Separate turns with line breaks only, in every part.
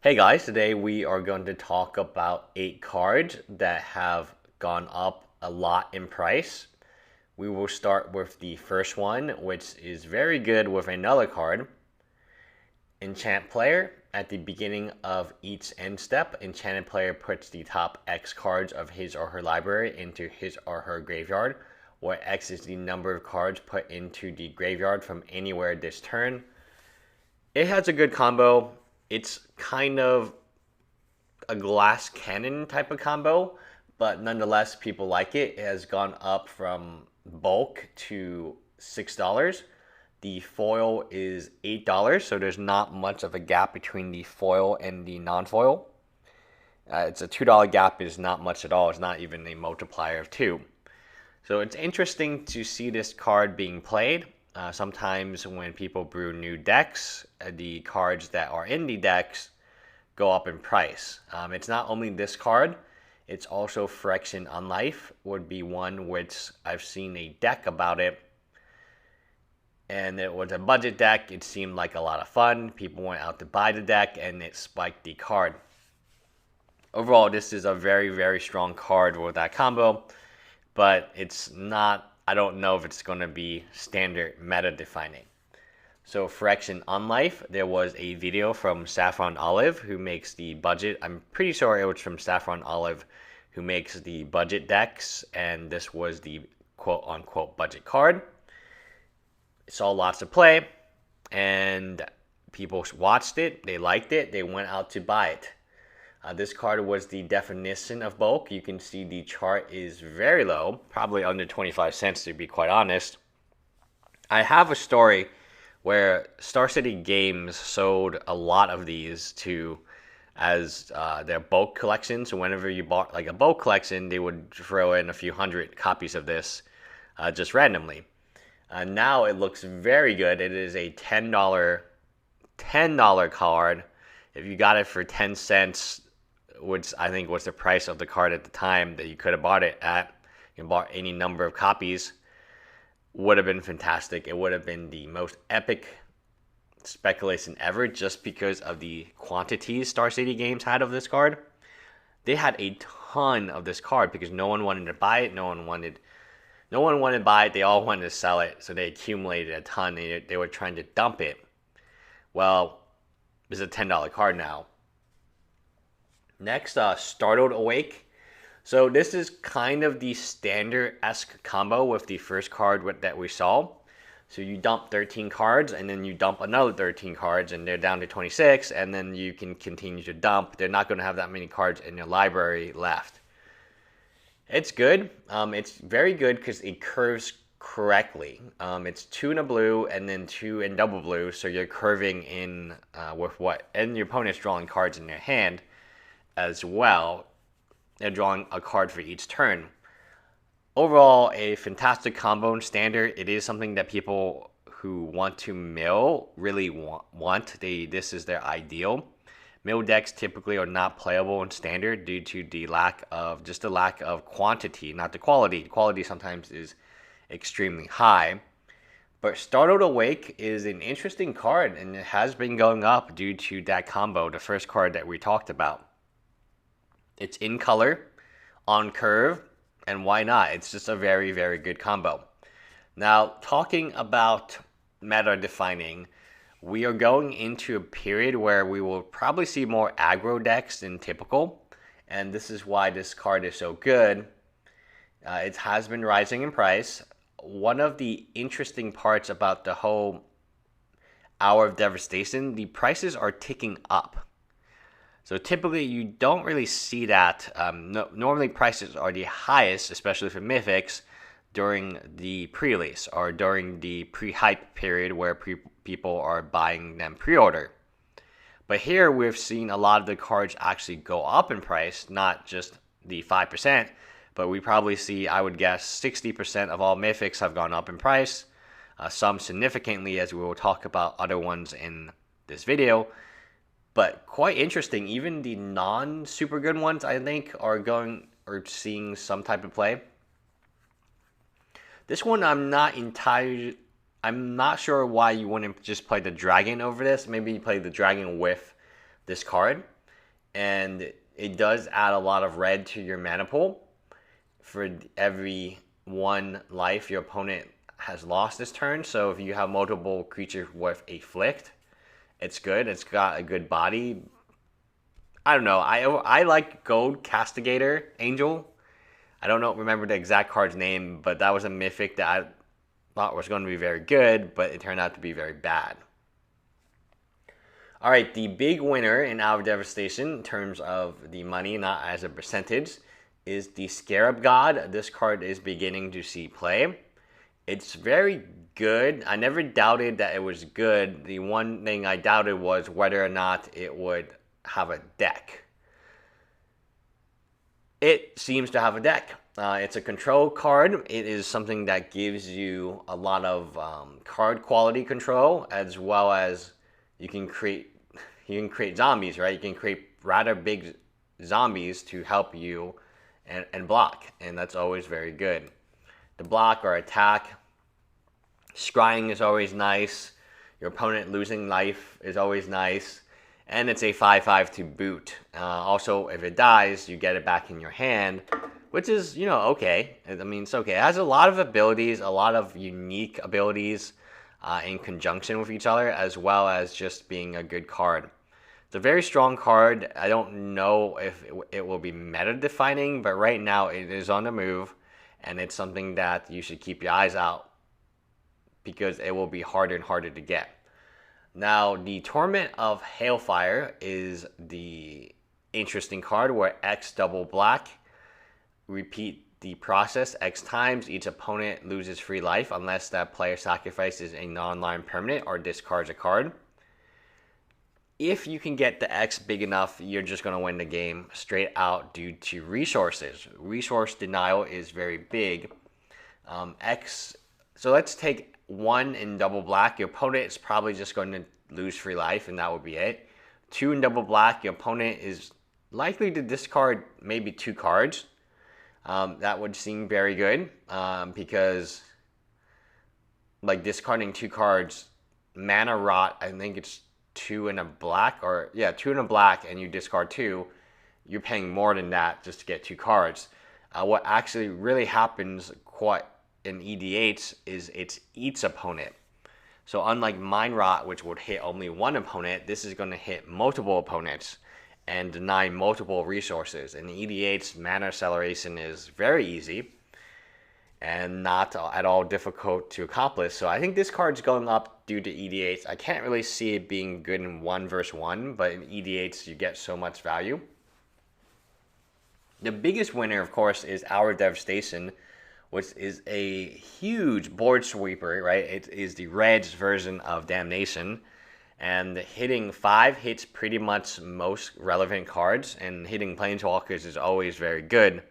Hey guys, today we are going to talk about 8 cards that have gone up a lot in price. We will start with the first one, which is very good with another card. Enchant Player. At the beginning of each end step, Enchanted Player puts the top X cards of his or her library into his or her graveyard, where X is the number of cards put into the graveyard from anywhere this turn. It has a good combo. It's kind of a glass cannon type of combo, but nonetheless, people like it. It has gone up from bulk to $6. The foil is $8, so there's not much of a gap between the foil and the non-foil. It's a $2 gap is not much at all. It's not even a multiplier of 2. So it's interesting to see this card being played. Sometimes when people brew new decks, the cards that are in the decks go up in price. It's not only this card, it's also Phyrexian Unlife would be one which I've seen a deck about it. And it was a budget deck. It seemed like a lot of fun. People went out to buy the deck and it spiked the card. Overall, this is a very, very strong card with that combo, but it's not, I don't know if it's going to be standard meta defining. So Phyrexian Unlife, there was a video from Saffron Olive who makes the budget. I'm pretty sure it was from Saffron Olive who makes the budget decks, and this was the quote unquote budget card. Saw lots of play, and people watched it, they liked it, they went out to buy it. This card was the definition of bulk. You can see the chart is very low, probably under 25 cents to be quite honest. I have a story where Star City Games sold a lot of these to as their bulk collection. So whenever you bought like a bulk collection, they would throw in a few hundred copies of this just randomly. Now it looks very good. It is a $10 card. If you got it for 10 cents, which I think was the price of the card at the time that you could have bought it at, you bought any number of copies, would have been fantastic. It would have been the most epic speculation ever just because of the quantities Star City Games had of this card. They had a ton of this card because no one wanted to buy it. No one wanted to buy it. They all wanted to sell it. So they accumulated a ton. They were trying to dump it. Well, this is a $10 card now. Next, Startled Awake. So this is kind of the standard-esque combo with the first card that we saw. So you dump 13 cards, and then you dump another 13 cards, and they're down to 26, and then you can continue to dump. They're not going to have that many cards in your library left. It's good. It's very good because it curves correctly. It's 2 in a blue and then 2 in double blue, so you're curving in with what? And your opponent's drawing cards in their hand as well. They're drawing a card for each turn. Overall, a fantastic combo in standard. It is something that people who want to mill really want. This is their ideal. Mill decks typically are not playable in standard due to the lack of quantity, not the quality. Quality sometimes is extremely high. But Startled Awake is an interesting card, and it has been going up due to that combo, the first card that we talked about. It's in color, on curve, and why not? It's just a very, very good combo. Now, talking about meta defining, we are going into a period where we will probably see more aggro decks than typical, and this is why this card is so good. It has been rising in price. One of the interesting parts about the whole Hour of Devastation, the prices are ticking up. So typically you don't really see that. Normally prices are the highest, especially for Mythics, during the pre-release or during the pre-hype period where people are buying them pre-order. But here we've seen a lot of the cards actually go up in price, not just the 5%, but we probably see, I would guess, 60% of all Mythics have gone up in price, some significantly, as we will talk about other ones in this video. But quite interesting, even the non-super good ones, I think, are seeing some type of play. This one, I'm not sure why you wouldn't just play the dragon over this. Maybe you play the dragon with this card. and it does add a lot of red to your mana pool. For every one life your opponent has lost this turn. So if you have multiple creatures with Afflict, it's good. It's got a good body. I don't know. I like Gold Castigator Angel. I don't remember the exact card's name, but that was a mythic that I thought was going to be very good, but it turned out to be very bad. All right, the big winner in Hour of Devastation in terms of the money, not as a percentage, is the Scarab God. This card is beginning to see play. It's very good. I never doubted that it was good. The one thing I doubted was whether or not it would have a deck. It seems to have a deck. It's a control card. It is something that gives you a lot of card quality control, as well as you can create zombies, right? You can create rather big zombies to help you and block, and that's always very good. The block or attack, scrying is always nice. Your opponent losing life is always nice. And it's a 5/5 to boot. Also, if it dies, you get it back in your hand, which is, okay. I mean, it's okay. It has a lot of abilities, a lot of unique abilities in conjunction with each other, as well as just being a good card. It's a very strong card. I don't know if it will be meta-defining, but right now it is on the move, and it's something that you should keep your eyes out because it will be harder and harder to get. Now, the Torment of Hailfire is the interesting card where X double black. Repeat the process X times. Each opponent loses free life unless that player sacrifices a non-land permanent or discards a card. If you can get the X big enough, you're just going to win the game straight out due to resources. Resource denial is very big. So let's take 1 in double black. Your opponent is probably just going to lose free life, and that would be it. 2 in double black. Your opponent is likely to discard maybe 2 cards. That would seem very good because, discarding 2 cards, Mana Rot, I think it's 2 in a black, 2 in a black, and you discard 2. You're paying more than that just to get 2 cards. What actually really happens quite in EDH is it eats opponent. So unlike Mind Rot, which would hit only one opponent, this is going to hit multiple opponents and deny multiple resources. In EDH, mana acceleration is very easy and not at all difficult to accomplish. So I think this card's going up due to EDH. I can't really see it being good in 1 versus 1, but in EDH you get so much value. The biggest winner, of course, is Hour of Devastation, which is a huge board sweeper, right? It is the Red's version of Damnation. And hitting 5 hits pretty much most relevant cards, and hitting Planeswalkers is always very good.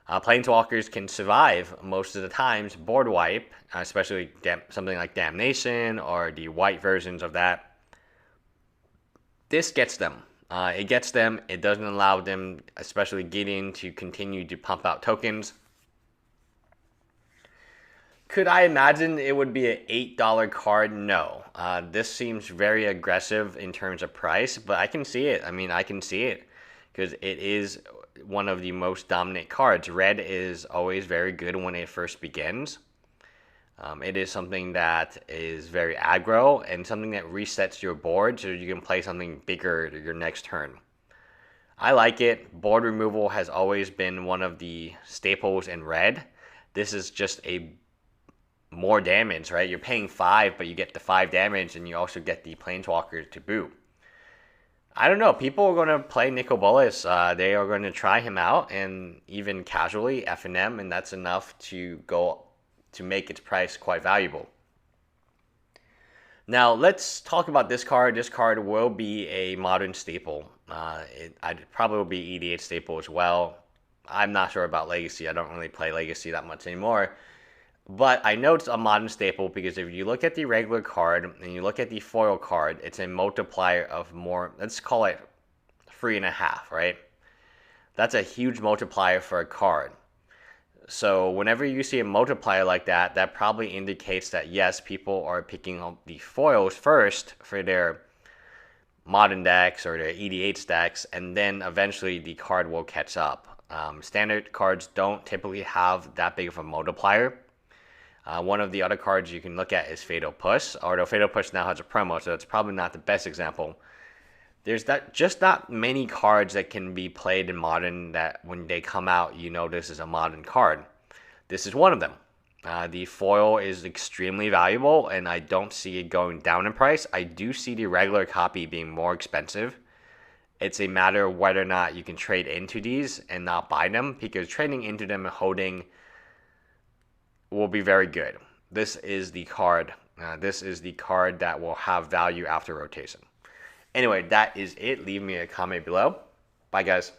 Planeswalkers can survive most of the times board wipe, especially something like Damnation or the white versions of that. This gets them. It gets them. It doesn't allow them, especially Gideon, to continue to pump out tokens. Could I imagine it would be an $8 card? No. This seems very aggressive in terms of price, but I can see it. I can see it because it is one of the most dominant cards. Red is always very good when it first begins. It is something that is very aggro and something that resets your board so you can play something bigger your next turn. I like it. Board removal has always been one of the staples in Red. This is just more damage, right? You're paying 5, but you get the 5 damage, and you also get the Planeswalker to boot. I don't know. People are going to play Nicol Bolas. They are going to try him out, and even casually FNM, and that's enough to make its price quite valuable. Now, let's talk about this card. This card will be a modern staple. It probably will be EDH staple as well. I'm not sure about Legacy. I don't really play Legacy that much anymore. But I know it's a modern staple because if you look at the regular card and you look at the foil card, it's a multiplier of more, let's call it 3.5, right? That's a huge multiplier for a card. So whenever you see a multiplier like that, that probably indicates that yes, people are picking up the foils first for their modern decks or the EDH decks, and then eventually the card will catch up. Standard cards don't typically have that big of a multiplier. One of the other cards you can look at is Fatal Push, although Fatal Push now has a promo, so it's probably not the best example. There's just not many cards that can be played in Modern that when they come out, you know this is a Modern card. This is one of them. The foil is extremely valuable, and I don't see it going down in price. I do see the regular copy being more expensive. It's a matter of whether or not you can trade into these and not buy them, because trading into them and holding will be very good. This is the card. This is the card that will have value after rotation. Anyway, that is it. Leave me a comment below. Bye, guys.